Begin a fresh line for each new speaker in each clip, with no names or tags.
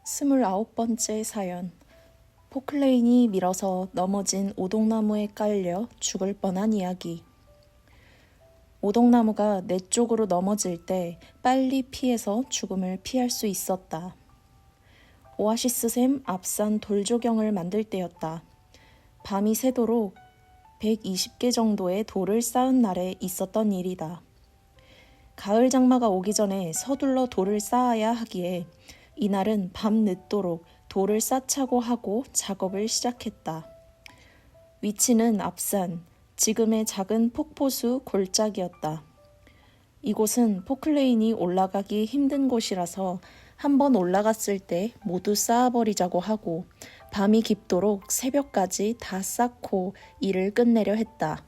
29번째 사연. 포클레인이 밀어서 넘어진 오동나무에 깔려 죽을 뻔한 이야기. 오동나무가 내 쪽으로 넘어질 때 빨리 피해서 죽음을 피할 수 있었다. 오아시스샘 앞산 돌조경을 만들 때였다. 밤이 새도록 120개 정도의 돌을 쌓은 날에 있었던 일이다. 가을 장마가 오기 전에 서둘러 돌을 쌓아야 하기에 이날은 밤 늦도록 돌을 쌓자고 하고 작업을 시작했다. 위치는 앞산, 지금의 작은 폭포수 골짜기였다. 이곳은 포클레인이 올라가기 힘든 곳이라서 한번 올라갔을 때 모두 쌓아버리자고 하고 밤이 깊도록 새벽까지 다 쌓고 일을 끝내려 했다.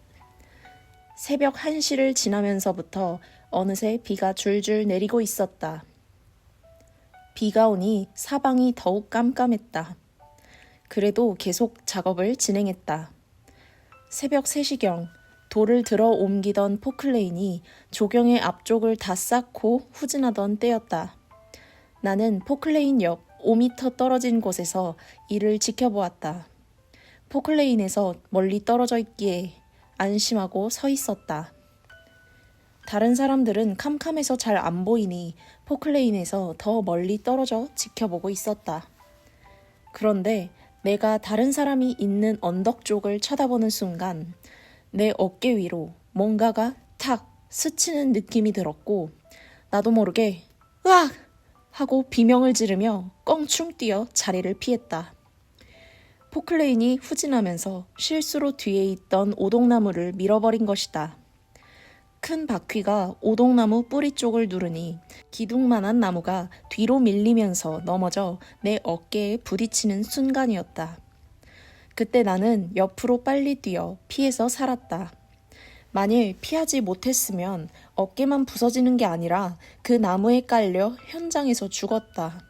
새벽 1시를 지나면서부터 어느새 비가 줄줄 내리고 있었다. 비가 오니 사방이 더욱 깜깜했다. 그래도 계속 작업을 진행했다. 새벽 3시경 돌을 들어 옮기던 포클레인이 조경의 앞쪽을 다 쌓고 후진하던 때였다. 나는 포클레인 옆 5m 떨어진 곳에서 이를 지켜보았다. 포클레인에서 멀리 떨어져 있기에 안심하고 서 있었다. 다른 사람들은 캄캄해서 잘 안 보이니 포클레인에서 더 멀리 떨어져 지켜보고 있었다. 그런데 내가 다른 사람이 있는 언덕 쪽을 쳐다보는 순간 내 어깨 위로 뭔가가 탁 스치는 느낌이 들었고 나도 모르게 으악! 하고 비명을 지르며 껑충 뛰어 자리를 피했다. 포클레인이 후진하면서 실수로 뒤에 있던 오동나무를 밀어버린 것이다. 큰 바퀴가 오동나무 뿌리 쪽을 누르니 기둥만한 나무가 뒤로 밀리면서 넘어져 내 어깨에 부딪히는 순간이었다. 그때 나는 옆으로 빨리 뛰어 피해서 살았다. 만일 피하지 못했으면 어깨만 부서지는 게 아니라 그 나무에 깔려 현장에서 죽었다.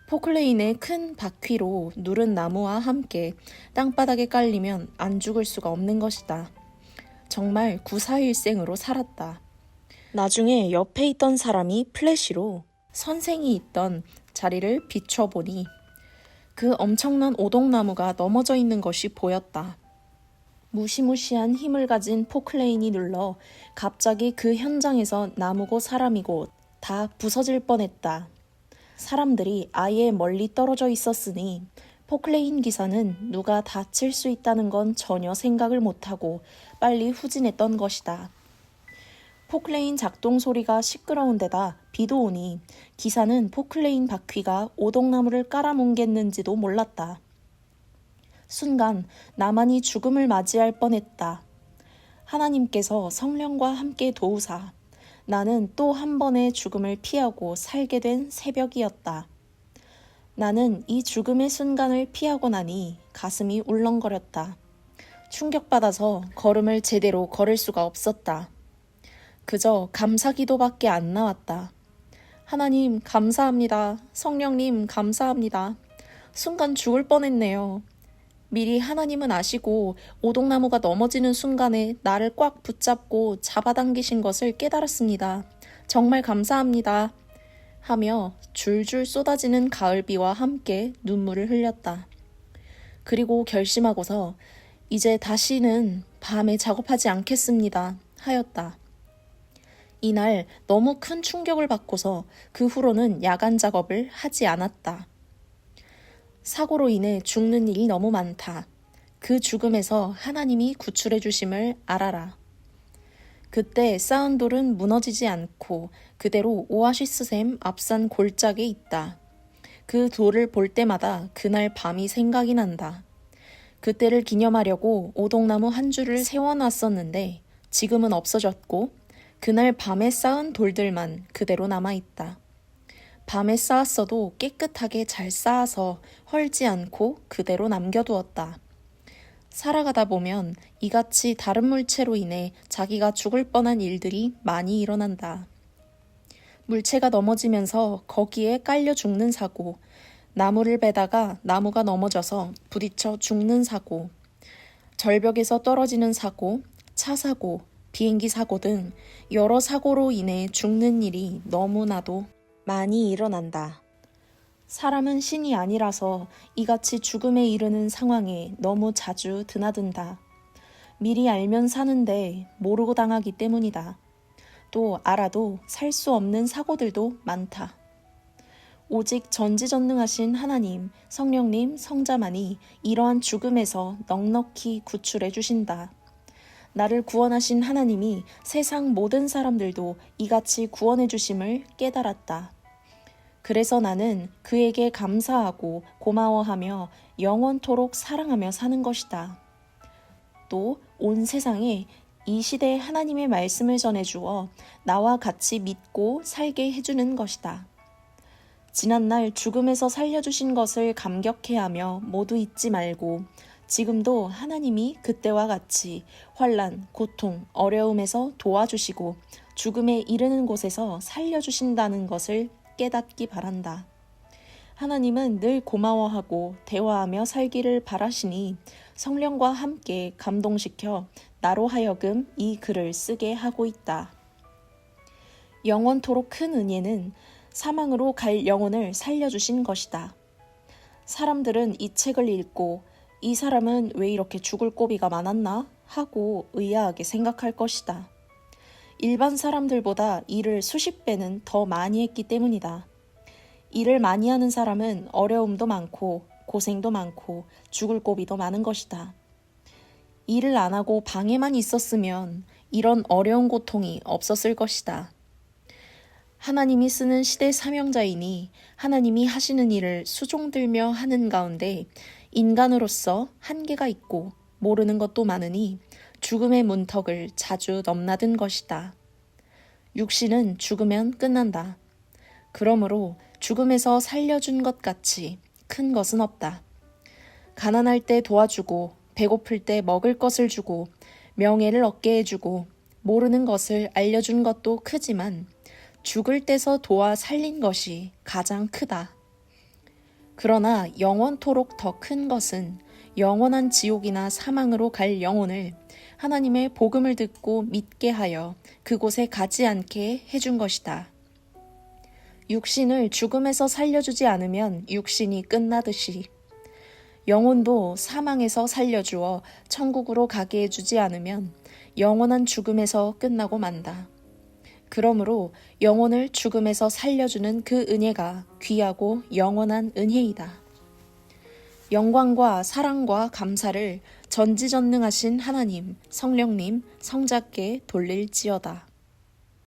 포클레인의 큰 바퀴로 누른 나무와 함께 땅바닥에 깔리면 안 죽을 수가 없는 것이다. 정말 구사일생으로 살았다. 나중에 옆에 있던 사람이 플래시로 선생이 있던 자리를 비춰보니 그 엄청난 오동나무가 넘어져 있는 것이 보였다. 무시무시한 힘을 가진 포클레인이 눌러 갑자기 그 현장에서 나무고 사람이고 다 부서질 뻔했다. 사람들이 아예 멀리 떨어져 있었으니 포클레인 기사는 누가 다칠 수 있다는 건 전혀 생각을 못하고 빨리 후진했던 것이다. 포클레인 작동 소리가 시끄러운 데다 비도 오니 기사는 포클레인 바퀴가 오동나무를 깔아뭉갰는지도 몰랐다. 순간 나만이 죽음을 맞이할 뻔했다. 하나님께서 성령과 함께 도우사 나는 또 한 번의 죽음을 피하고 살게 된 새벽이었다. 나는 이 죽음의 순간을 피하고 나니 가슴이 울렁거렸다. 충격받아서 걸음을 제대로 걸을 수가 없었다. 그저 감사기도밖에 안 나왔다. 하나님 감사합니다. 성령님 감사합니다. 순간 죽을 뻔했네요. 미리 하나님은 아시고 오동나무가 넘어지는 순간에 나를 꽉 붙잡고 잡아당기신 것을 깨달았습니다. 정말 감사합니다. 하며 줄줄 쏟아지는 가을비와 함께 눈물을 흘렸다. 그리고 결심하고서 이제 다시는 밤에 작업하지 않겠습니다. 하였다. 이날 너무 큰 충격을 받고서 그 후로는 야간 작업을 하지 않았다. 사고로 인해 죽는 일이 너무 많다. 그 죽음에서 하나님이 구출해 주심을 알아라. 그때 쌓은 돌은 무너지지 않고 그대로 오아시스샘 앞산 골짜기에 있다. 그 돌을 볼 때마다 그날 밤이 생각이 난다. 그때를 기념하려고 오동나무 한 줄을 세워놨었는데 지금은 없어졌고 그날 밤에 쌓은 돌들만 그대로 남아있다. 밤에 쌓았어도 깨끗하게 잘 쌓아서 헐지 않고 그대로 남겨두었다. 살아가다 보면 이같이 다른 물체로 인해 자기가 죽을 뻔한 일들이 많이 일어난다. 물체가 넘어지면서 거기에 깔려 죽는 사고, 나무를 베다가 나무가 넘어져서 부딪혀 죽는 사고, 절벽에서 떨어지는 사고, 차 사고, 비행기 사고 등 여러 사고로 인해 죽는 일이 너무나도 많이 일어난다. 사람은 신이 아니라서 이같이 죽음에 이르는 상황에 너무 자주 드나든다. 미리 알면 사는데 모르고 당하기 때문이다. 또 알아도 살 수 없는 사고들도 많다. 오직 전지전능하신 하나님, 성령님, 성자만이 이러한 죽음에서 넉넉히 구출해 주신다. 나를 구원하신 하나님이 세상 모든 사람들도 이같이 구원해 주심을 깨달았다. 그래서 나는 그에게 감사하고 고마워하며 영원토록 사랑하며 사는 것이다. 또 온 세상에 이 시대에 하나님의 말씀을 전해주어 나와 같이 믿고 살게 해주는 것이다. 지난날 죽음에서 살려주신 것을 감격해하며 모두 잊지 말고 지금도 하나님이 그때와 같이 환난, 고통, 어려움에서 도와주시고 죽음에 이르는 곳에서 살려주신다는 것을 깨닫기 바란다. 하나님은 늘 고마워하고 대화하며 살기를 바라시니 성령과 함께 감동시켜 나로 하여금 이 글을 쓰게 하고 있다. 영원토록 큰 은혜는 사망으로 갈 영혼을 살려주신 것이다. 사람들은 이 책을 읽고 이 사람은 왜 이렇게 죽을 고비가 많았나 하고 의아하게 생각할 것이다. 일반 사람들보다 일을 수십 배는 더 많이 했기 때문이다. 일을 많이 하는 사람은 어려움도 많고 고생도 많고 죽을 고비도 많은 것이다. 일을 안 하고 방에만 있었으면 이런 어려운 고통이 없었을 것이다. 하나님이 쓰는 시대 사명자이니 하나님이 하시는 일을 수종들며 하는 가운데 인간으로서 한계가 있고 모르는 것도 많으니 죽음의 문턱을 자주 넘나든 것이다. 육신은 죽으면 끝난다. 그러므로 죽음에서 살려준 것 같이 큰 것은 없다. 가난할 때 도와주고 배고플 때 먹을 것을 주고 명예를 얻게 해주고 모르는 것을 알려준 것도 크지만 죽을 때서 도와 살린 것이 가장 크다. 그러나 영원토록 더 큰 것은 영원한 지옥이나 사망으로 갈 영혼을 하나님의 복음을 듣고 믿게 하여 그곳에 가지 않게 해준 것이다. 육신을 죽음에서 살려주지 않으면 육신이 끝나듯이 영혼도 사망에서 살려주어 천국으로 가게 해주지 않으면 영원한 죽음에서 끝나고 만다. 그러므로 영혼을 죽음에서 살려주는 그 은혜가 귀하고 영원한 은혜이다. 영광과 사랑과 감사를 전지전능하신 하나님, 성령님, 성자께 돌릴지어다.